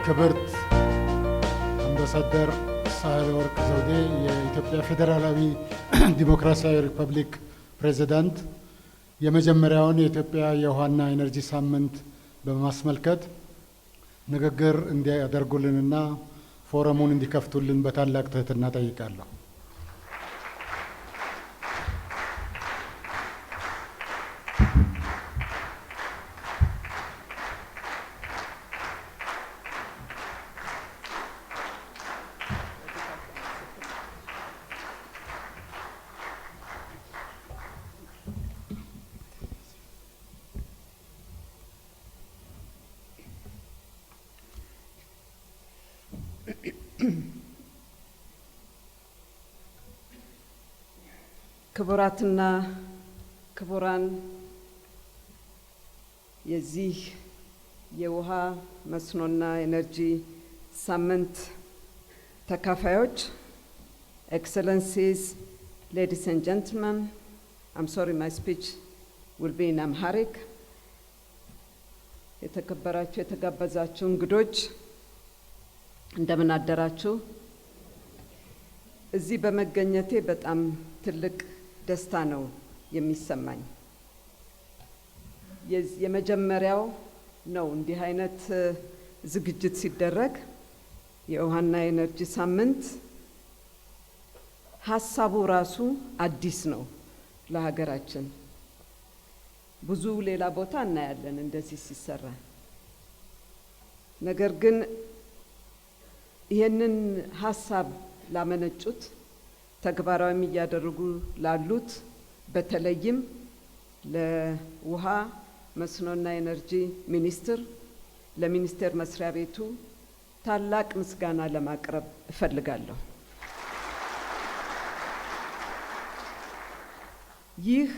ክብርት አምባሳደር ሳህለወርቅ ዘውዴ የኢትዮጵያ ፌዴራላዊ ዲሞክራሲያዊ ሪፐብሊክ ፕሬዝዳንት የመጀመሪያውን የኢትዮጵያ የውሃና ኢነርጂ ሳምንት በማስመልከት ንግግር እንዲያደርጉልንና ፎረሙን እንዲከፍቱልን በታላቅ ትህትና ጠይቃለሁ። ክቡራትና ክቡራን የዚህ የውሃ መስኖና ኤነርጂ ሳምንት ተካፋዮች Excellencies, ladies and gentlemen, I'm sorry my speech will be in Amharic. የተከበራችሁ የተጋበዛችሁ እንግዶች እንደምን አደራችሁ። እዚህ በመገኘቴ በጣም ትልቅ ደስታ ነው የሚሰማኝ። የመጀመሪያው ነው እንዲህ አይነት ዝግጅት ሲደረግ የውሃና ኤነርጂ ሳምንት ሐሳቡ ራሱ አዲስ ነው ለሀገራችን። ብዙ ሌላ ቦታ እናያለን እንደዚህ ሲሰራ። ነገር ግን ይሄንን ሐሳብ ላመነጩት ተግባራዊ እያደረጉ ላሉት በተለይም ለውሃ መስኖና ኤነርጂ ሚኒስቴር ለሚኒስቴር መስሪያ ቤቱ ታላቅ ምስጋና ለማቅረብ እፈልጋለሁ። ይህ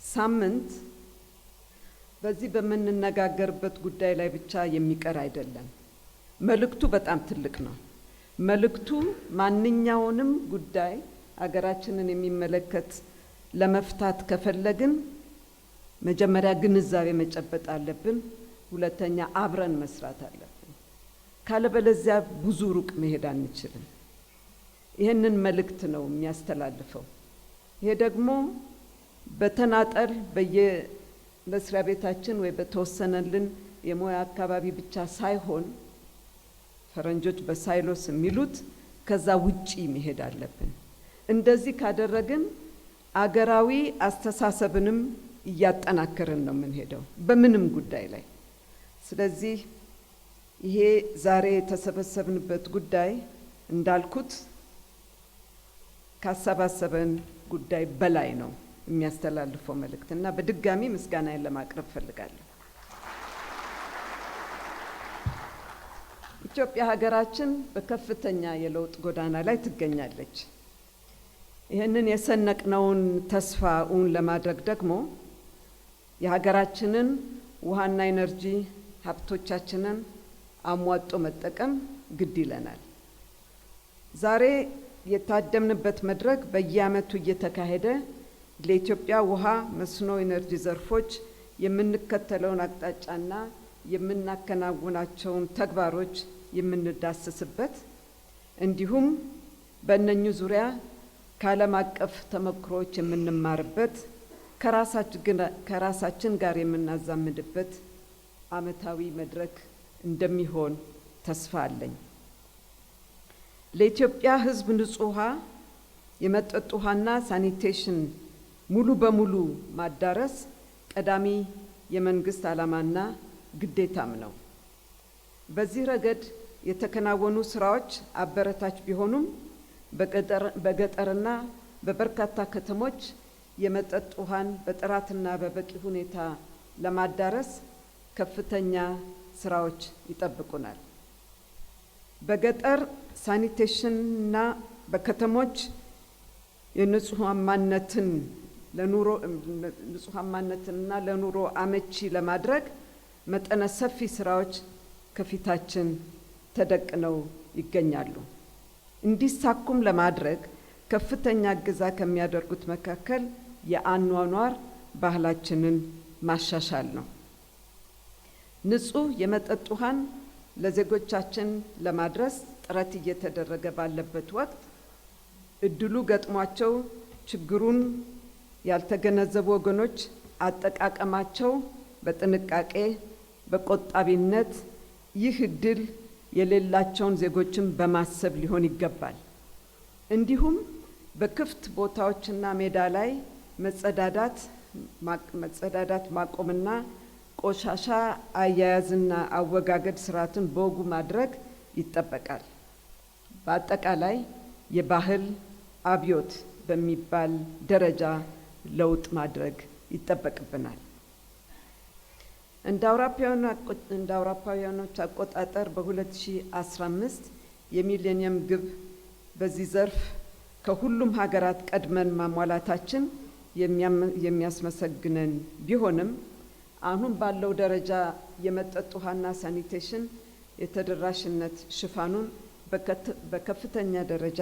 ሳምንት በዚህ በመነጋገርበት ጉዳይ ላይ ብቻ የሚቀር አይደለም። መልእክቱ በጣም ትልቅ ነው። መልእክቱ ማንኛውንም ጉዳይ አገራችንን የሚመለከት ለመፍታት ከፈለግን መጀመሪያ ግንዛቤ መጨበጥ አለብን። ሁለተኛ አብረን መስራት አለብን። ካለበለዚያ ብዙ ሩቅ መሄድ አንችልም። ይህንን መልእክት ነው የሚያስተላልፈው። ይሄ ደግሞ በተናጠል በየመስሪያ ቤታችን ወይ በተወሰነልን የሙያ አካባቢ ብቻ ሳይሆን ፈረንጆች በሳይሎስ የሚሉት ከዛ ውጪ መሄድ አለብን። እንደዚህ ካደረግን አገራዊ አስተሳሰብንም እያጠናከርን ነው የምንሄደው በምንም ጉዳይ ላይ። ስለዚህ ይሄ ዛሬ የተሰበሰብንበት ጉዳይ እንዳልኩት ካሰባሰበን ጉዳይ በላይ ነው የሚያስተላልፈው መልእክትና በድጋሚ ምስጋናዬን ለማቅረብ ፈልጋለሁ። ኢትዮጵያ ሀገራችን በከፍተኛ የለውጥ ጎዳና ላይ ትገኛለች። ይህንን የሰነቅነውን ተስፋ እውን ለማድረግ ደግሞ የሀገራችንን ውሃና ኤነርጂ ሀብቶቻችንን አሟጦ መጠቀም ግድ ይለናል። ዛሬ የታደምንበት መድረክ በየዓመቱ እየተካሄደ ለኢትዮጵያ ውሃ መስኖ ኤነርጂ ዘርፎች የምንከተለውን አቅጣጫና የምናከናውናቸውን ተግባሮች የምንዳስስበት እንዲሁም በእነኚህ ዙሪያ ከዓለም አቀፍ ተሞክሮዎች የምንማርበት ከራሳችን ጋር የምናዛምድበት ዓመታዊ መድረክ እንደሚሆን ተስፋ አለኝ። ለኢትዮጵያ ሕዝብ ንጹህ ውሃ፣ የመጠጥ ውሃና ሳኒቴሽን ሙሉ በሙሉ ማዳረስ ቀዳሚ የመንግስት ዓላማና ግዴታም ነው። በዚህ ረገድ የተከናወኑ ስራዎች አበረታች ቢሆኑም በገጠርና በበርካታ ከተሞች የመጠጥ ውሃን በጥራትና በበቂ ሁኔታ ለማዳረስ ከፍተኛ ስራዎች ይጠብቁናል። በገጠር ሳኒቴሽንና በከተሞች ንጹሃማነትንና ለኑሮ አመቺ ለማድረግ መጠነ ሰፊ ስራዎች ከፊታችን ተደቅነው ይገኛሉ። እንዲሳኩም ለማድረግ ከፍተኛ እገዛ ከሚያደርጉት መካከል የአኗኗር ባህላችንን ማሻሻል ነው። ንጹህ የመጠጥ ውሃን ለዜጎቻችን ለማድረስ ጥረት እየተደረገ ባለበት ወቅት እድሉ ገጥሟቸው ችግሩን ያልተገነዘቡ ወገኖች አጠቃቀማቸው በጥንቃቄ በቆጣቢነት ይህ እድል የሌላቸውን ዜጎችን በማሰብ ሊሆን ይገባል። እንዲሁም በክፍት ቦታዎችና ሜዳ ላይ መጸዳዳት ማቆምና ቆሻሻ አያያዝና አወጋገድ ስርዓትን በወጉ ማድረግ ይጠበቃል። በአጠቃላይ የባህል አብዮት በሚባል ደረጃ ለውጥ ማድረግ ይጠበቅብናል። እንደ አውሮፓውያኖች አቆጣጠር በ2015 የሚሌኒየም ግብ በዚህ ዘርፍ ከሁሉም ሀገራት ቀድመን ማሟላታችን የሚያስመሰግነን ቢሆንም አሁን ባለው ደረጃ የመጠጥ ውሃና ሳኒቴሽን የተደራሽነት ሽፋኑን በከፍተኛ ደረጃ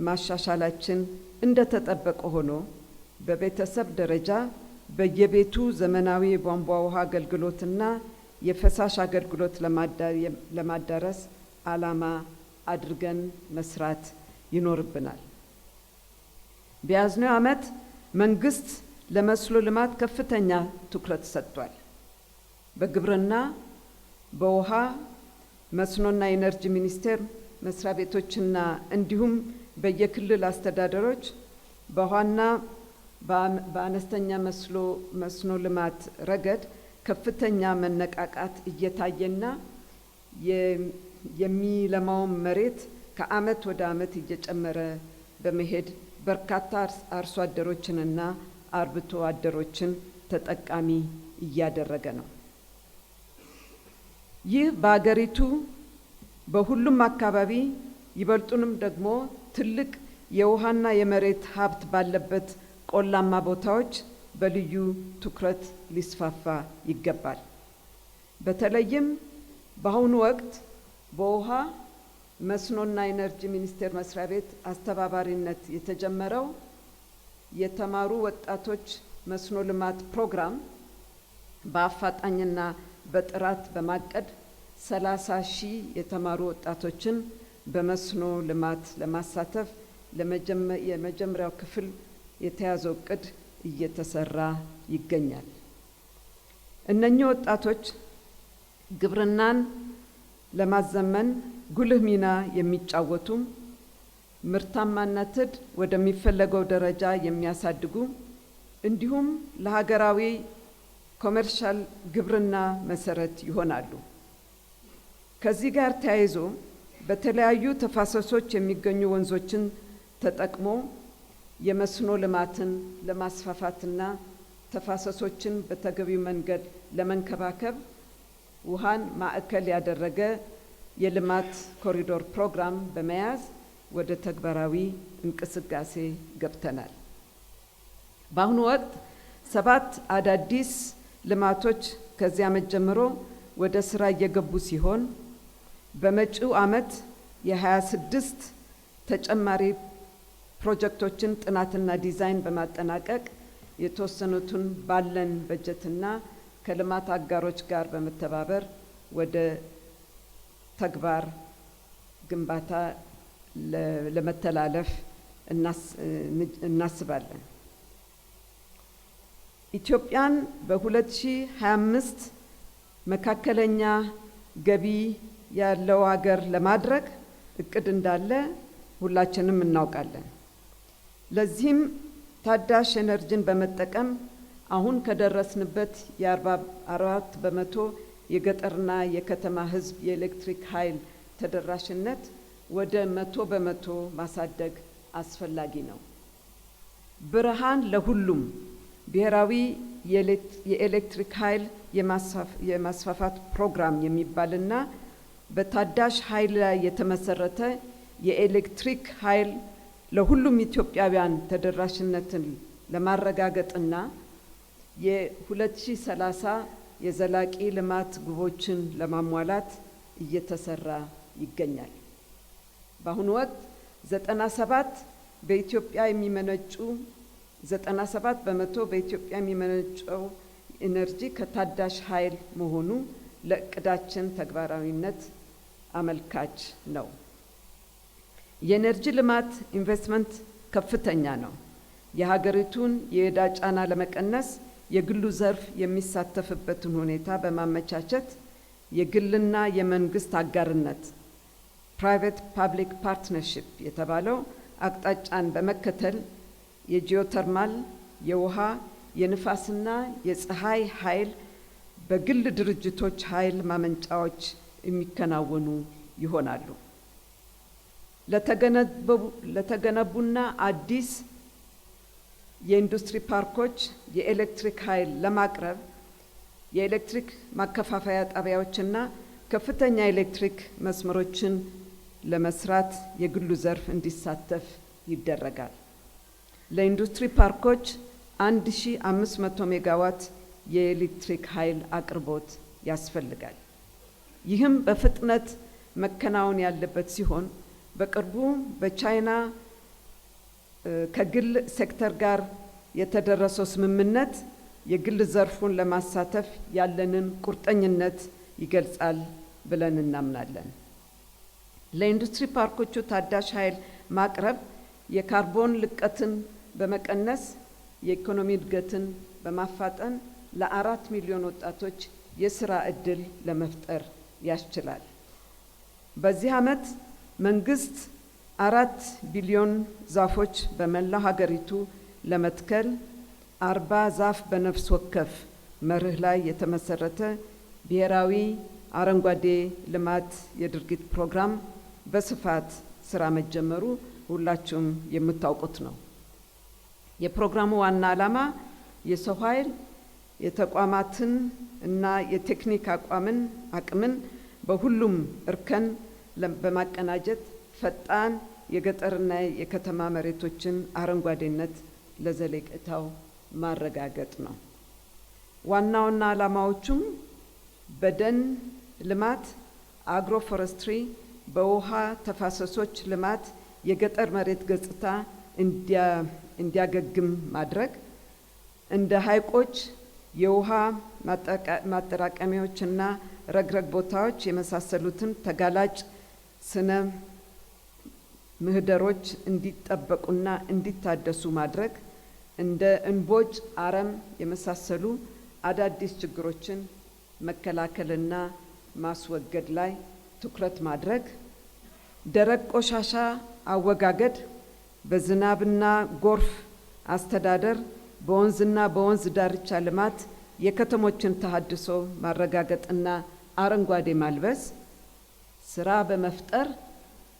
ማሻሻላችን እንደተጠበቀ ሆኖ በቤተሰብ ደረጃ በየቤቱ ዘመናዊ የቧንቧ ውሃ አገልግሎትና የፈሳሽ አገልግሎት ለማዳረስ ዓላማ አድርገን መስራት ይኖርብናል። በያዝነው ዓመት መንግስት ለመስኖ ልማት ከፍተኛ ትኩረት ሰጥቷል። በግብርና፣ በውሃ መስኖና ኢነርጂ ሚኒስቴር መስሪያ ቤቶችና እንዲሁም በየክልል አስተዳደሮች በውሃና በአነስተኛ መስኖ ልማት ረገድ ከፍተኛ መነቃቃት እየታየና የሚለማውን መሬት ከዓመት ወደ ዓመት እየጨመረ በመሄድ በርካታ አርሶ አደሮችንና አርብቶ አደሮችን ተጠቃሚ እያደረገ ነው። ይህ በአገሪቱ በሁሉም አካባቢ ይበልጡንም ደግሞ ትልቅ የውሃና የመሬት ሀብት ባለበት ቆላማ ቦታዎች በልዩ ትኩረት ሊስፋፋ ይገባል። በተለይም በአሁኑ ወቅት በውሃ መስኖና ኢነርጂ ሚኒስቴር መስሪያ ቤት አስተባባሪነት የተጀመረው የተማሩ ወጣቶች መስኖ ልማት ፕሮግራም በአፋጣኝና በጥራት በማቀድ 30,000 የተማሩ ወጣቶችን በመስኖ ልማት ለማሳተፍ የመጀመሪያው ክፍል የተያዘው እቅድ እየተሰራ ይገኛል። እነኚህ ወጣቶች ግብርናን ለማዘመን ጉልህ ሚና የሚጫወቱ ምርታማነትን ወደሚፈለገው ደረጃ የሚያሳድጉ እንዲሁም ለሀገራዊ ኮመርሻል ግብርና መሰረት ይሆናሉ። ከዚህ ጋር ተያይዞ በተለያዩ ተፋሰሶች የሚገኙ ወንዞችን ተጠቅሞ የመስኖ ልማትን ለማስፋፋትና ተፋሰሶችን በተገቢው መንገድ ለመንከባከብ ውሃን ማዕከል ያደረገ የልማት ኮሪዶር ፕሮግራም በመያዝ ወደ ተግባራዊ እንቅስቃሴ ገብተናል። በአሁኑ ወቅት 7 አዳዲስ ልማቶች ከዚህ ዓመት ጀምሮ ወደ ስራ እየገቡ ሲሆን በመጪው ዓመት የ26 ተጨማሪ ፕሮጀክቶችን ጥናትና ዲዛይን በማጠናቀቅ የተወሰኑትን ባለን በጀትና ከልማት አጋሮች ጋር በመተባበር ወደ ተግባር ግንባታ ለመተላለፍ እናስባለን። ኢትዮጵያን በ2025 መካከለኛ ገቢ ያለው ሀገር ለማድረግ እቅድ እንዳለ ሁላችንም እናውቃለን። ለዚህም ታዳሽ ኤነርጂን በመጠቀም አሁን ከደረስንበት የ44 በመቶ የገጠርና የከተማ ሕዝብ የኤሌክትሪክ ኃይል ተደራሽነት ወደ 100 በመቶ ማሳደግ አስፈላጊ ነው። ብርሃን ለሁሉም ብሔራዊ የኤሌክትሪክ ኃይል የማስፋፋት ፕሮግራም የሚባልና በታዳሽ ኃይል ላይ የተመሰረተ የኤሌክትሪክ ኃይል ለሁሉም ኢትዮጵያውያን ተደራሽነትን ለማረጋገጥና የ2030 የዘላቂ ልማት ግቦችን ለማሟላት እየተሰራ ይገኛል። በአሁኑ ወቅት 97 በመቶ በኢትዮጵያ የሚመነጨው ኢነርጂ ከታዳሽ ኃይል መሆኑ ለእቅዳችን ተግባራዊነት አመልካች ነው። የኤነርጂ ልማት ኢንቨስትመንት ከፍተኛ ነው። የሀገሪቱን የዕዳ ጫና ለመቀነስ የግሉ ዘርፍ የሚሳተፍበትን ሁኔታ በማመቻቸት የግልና የመንግስት አጋርነት ፕራይቬት ፓብሊክ ፓርትነርሺፕ የተባለው አቅጣጫን በመከተል የጂኦተርማል፣ የውሃ፣ የንፋስና የፀሐይ ኃይል በግል ድርጅቶች ኃይል ማመንጫዎች የሚከናወኑ ይሆናሉ። ለተገነቡና አዲስ የኢንዱስትሪ ፓርኮች የኤሌክትሪክ ኃይል ለማቅረብ የኤሌክትሪክ ማከፋፈያ ጣቢያዎችና ከፍተኛ ኤሌክትሪክ መስመሮችን ለመስራት የግሉ ዘርፍ እንዲሳተፍ ይደረጋል። ለኢንዱስትሪ ፓርኮች 1500 ሜጋዋት የኤሌክትሪክ ኃይል አቅርቦት ያስፈልጋል። ይህም በፍጥነት መከናወን ያለበት ሲሆን በቅርቡ በቻይና ከግል ሴክተር ጋር የተደረሰው ስምምነት የግል ዘርፉን ለማሳተፍ ያለንን ቁርጠኝነት ይገልጻል ብለን እናምናለን። ለኢንዱስትሪ ፓርኮቹ ታዳሽ ኃይል ማቅረብ የካርቦን ልቀትን በመቀነስ የኢኮኖሚ እድገትን በማፋጠን ለ4 ሚሊዮን ወጣቶች የሥራ ዕድል ለመፍጠር ያስችላል። በዚህ ዓመት መንግስት 4 ቢሊዮን ዛፎች በመላው ሀገሪቱ ለመትከል 40 ዛፍ በነፍስ ወከፍ መርህ ላይ የተመሰረተ ብሔራዊ አረንጓዴ ልማት የድርጊት ፕሮግራም በስፋት ስራ መጀመሩ ሁላችሁም የምታውቁት ነው። የፕሮግራሙ ዋና ዓላማ የሰው ኃይል የተቋማትን እና የቴክኒክ አቅምን በሁሉም እርከን በማቀናጀት ፈጣን የገጠርና የከተማ መሬቶችን አረንጓዴነት ለዘለቄታው ማረጋገጥ ነው። ዋናውና ዓላማዎቹም በደን ልማት፣ አግሮ ፎረስትሪ፣ በውሃ ተፋሰሶች ልማት የገጠር መሬት ገጽታ እንዲያገግም ማድረግ፣ እንደ ሐይቆች፣ የውሃ ማጠራቀሚያዎችና ረግረግ ቦታዎች የመሳሰሉትን ተጋላጭ ስነ ምህዳሮች እንዲጠበቁና እንዲታደሱ ማድረግ፣ እንደ እንቦጭ፣ አረም የመሳሰሉ አዳዲስ ችግሮችን መከላከልና ማስወገድ ላይ ትኩረት ማድረግ፣ ደረቅ ቆሻሻ አወጋገድ፣ በዝናብና ጎርፍ አስተዳደር፣ በወንዝና በወንዝ ዳርቻ ልማት የከተሞችን ተሃድሶ ማረጋገጥና አረንጓዴ ማልበስ፣ ስራ በመፍጠር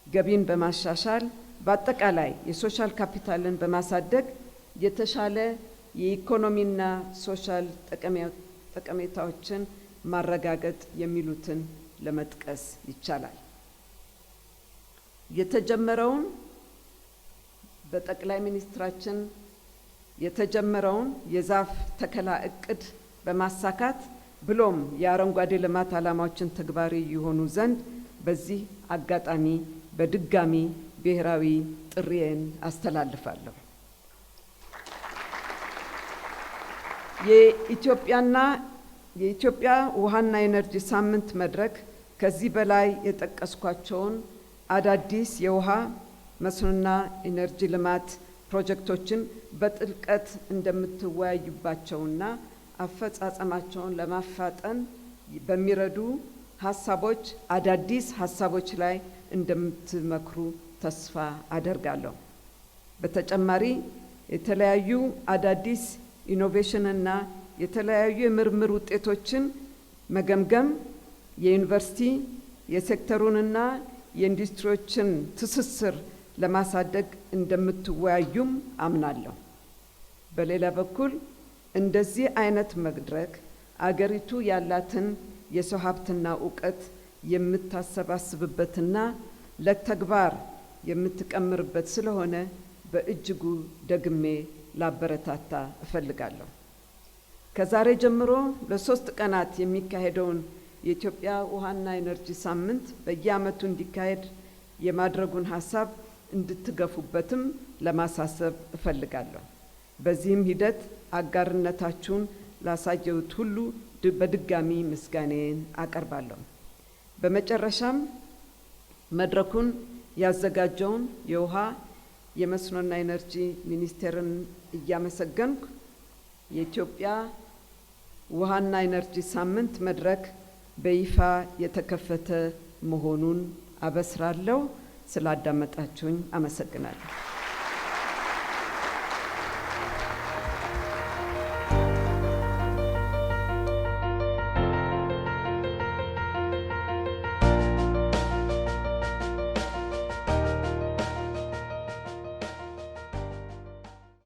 ገቢን በማሻሻል በአጠቃላይ የሶሻል ካፒታልን በማሳደግ የተሻለ የኢኮኖሚና ሶሻል ጠቀሜታዎችን ማረጋገጥ የሚሉትን ለመጥቀስ ይቻላል። የተጀመረውን በጠቅላይ ሚኒስትራችን የተጀመረውን የዛፍ ተከላ እቅድ በማሳካት ብሎም የአረንጓዴ ልማት ዓላማዎችን ተግባራዊ የሆኑ ዘንድ በዚህ አጋጣሚ በድጋሚ ብሔራዊ ጥሪዬን አስተላልፋለሁ። የኢትዮጵያ ውሃና ኤነርጂ ሳምንት መድረክ ከዚህ በላይ የጠቀስኳቸውን አዳዲስ የውሃ መስኖና ኢነርጂ ልማት ፕሮጀክቶችን በጥልቀት እንደምትወያዩባቸውና አፈጻጸማቸውን ለማፋጠን በሚረዱ ሀሳቦች አዳዲስ ሀሳቦች ላይ እንደምትመክሩ ተስፋ አደርጋለሁ። በተጨማሪ የተለያዩ አዳዲስ ኢኖቬሽንና የተለያዩ የምርምር ውጤቶችን መገምገም የዩኒቨርሲቲ የሴክተሩንና የኢንዱስትሪዎችን ትስስር ለማሳደግ እንደምትወያዩም አምናለሁ። በሌላ በኩል እንደዚህ አይነት መድረክ አገሪቱ ያላትን የሰው ሀብትና እውቀት የምታሰባስብበትና ለተግባር የምትቀምርበት ስለሆነ በእጅጉ ደግሜ ላበረታታ እፈልጋለሁ። ከዛሬ ጀምሮ ለ3 ቀናት የሚካሄደውን የኢትዮጵያ ውሃና ኢነርጂ ሳምንት በየዓመቱ እንዲካሄድ የማድረጉን ሀሳብ እንድትገፉበትም ለማሳሰብ እፈልጋለሁ። በዚህም ሂደት አጋርነታችሁን ላሳየሁት ሁሉ በድጋሚ ምስጋናዬን አቀርባለሁ። በመጨረሻም መድረኩን ያዘጋጀውን የውሃ የመስኖና ኢነርጂ ሚኒስቴርን እያመሰገንኩ የኢትዮጵያ ውሃና ኢነርጂ ሳምንት መድረክ በይፋ የተከፈተ መሆኑን አበስራለሁ። ስላዳመጣችሁኝ አመሰግናለሁ።